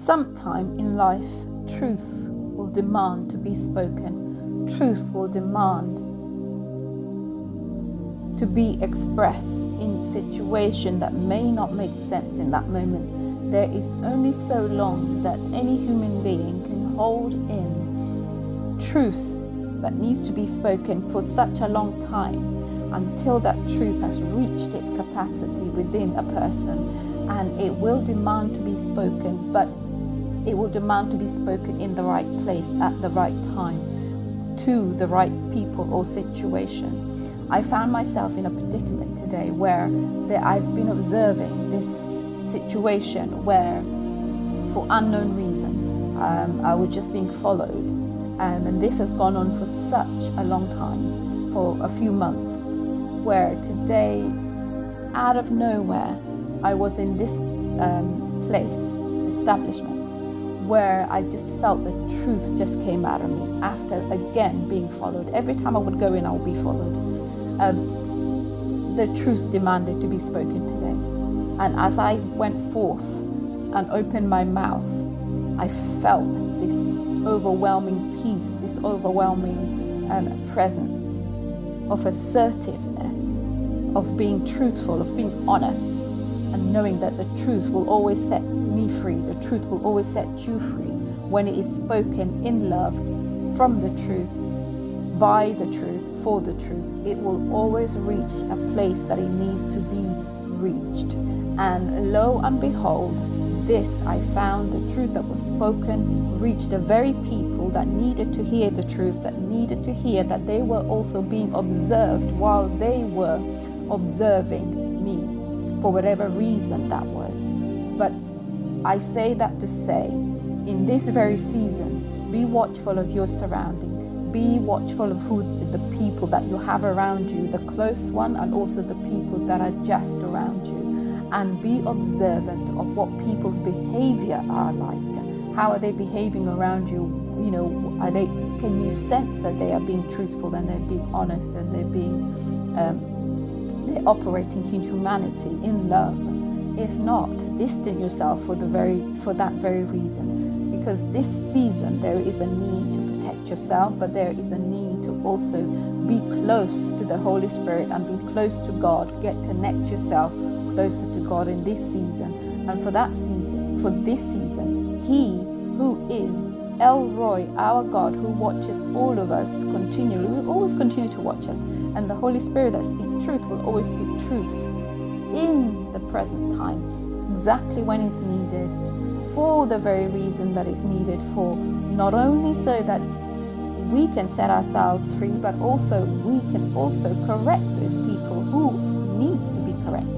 sometime in life, truth will demand to be spoken. Truth will demand to be expressed in situation that may not make sense in that moment. There is only so long that any human being can hold in truth that needs to be spoken for such a long time, until that truth has reached its capacity within a person, and it will demand to be spoken, but it will demand to be spoken in the right place at the right time to the right people or situation. I found myself in a predicament today where I've been observing this situation where, for unknown reason, I was just being followed, and this has gone on for such a long time, for a few months, where today, out of nowhere, I was in this establishment, where I just felt the truth just came out of me after again being followed. Every time I would go in, I would be followed. The truth demanded to be spoken today. And as I went forth and opened my mouth, I felt this overwhelming peace, this overwhelming presence of assertiveness, of being truthful, of being honest, and knowing that the truth will always set me free. The truth will always set you free when it is spoken in love, from the truth, by the truth, for the truth. It will always reach a place that it needs to be reached. And lo and behold, this I found, the truth that was spoken reached the very people that needed to hear the truth, that needed to hear that they were also being observed while they were observing me, for whatever reason that was. But I say that to say, in this very season, be watchful of your surrounding. Be watchful of the people that you have around you, the close one and also the people that are just around you. And be observant of what people's behavior are like. How are they behaving around you? You know, can you sense that they are being truthful and they're being honest and they're operating in humanity, in love? If not, distance yourself for that very reason. Because this season there is a need to protect yourself, but there is a need to also be close to the Holy Spirit and be close to God. Connect yourself closer to God in this season. And for this season, He who is El Roy, our God, who watches all of us continually, will always continue to watch us. And the Holy Spirit that speaks truth will always speak truth in the present time, exactly when it's needed, for the very reason that it's needed for, not only so that we can set ourselves free, but also we can also correct those people who needs to be corrected.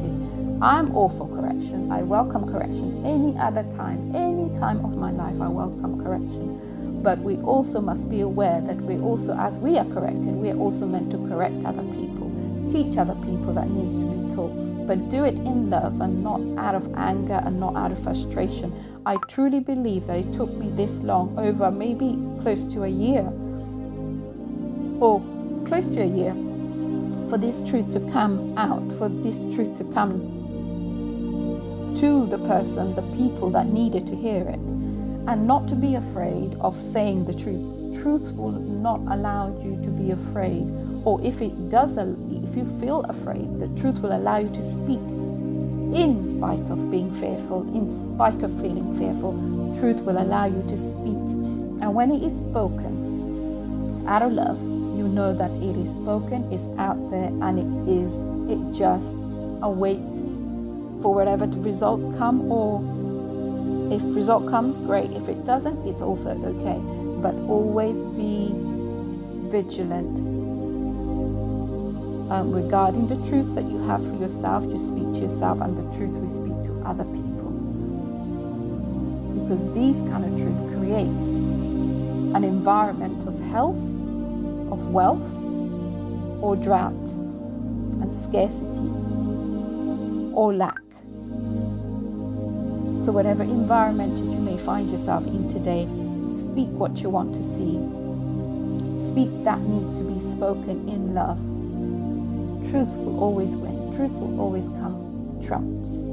I'm all for correction. I welcome correction any other time, any time of my life. I welcome correction. But we also must be aware that we also, as we are corrected, we are also meant to correct other people, teach other people that needs to be taught. But do it in love and not out of anger and not out of frustration. I truly believe that it took me this long, over maybe close to a year, for this truth to come out, for this truth to come to the person, the people that needed to hear it, and not to be afraid of saying the truth. Truth will not allow you to be afraid, or if it does, if you feel afraid, the truth will allow you to speak in spite of being fearful, in spite of feeling fearful. Truth will allow you to speak. And when it is spoken out of love, you know that it is spoken, it's out there, and it just awaits for whatever the results come, or if result comes, great. If it doesn't, it's also okay. But always be vigilant regarding the truth that you have for yourself. You speak to yourself, and the truth we speak to other people. Because these kind of truth creates an environment of health, of wealth, or drought, and scarcity, or lack. So whatever environment you may find yourself in today, speak what you want to see. Speak that needs to be spoken in love. Truth will always win. Truth will always come trumps.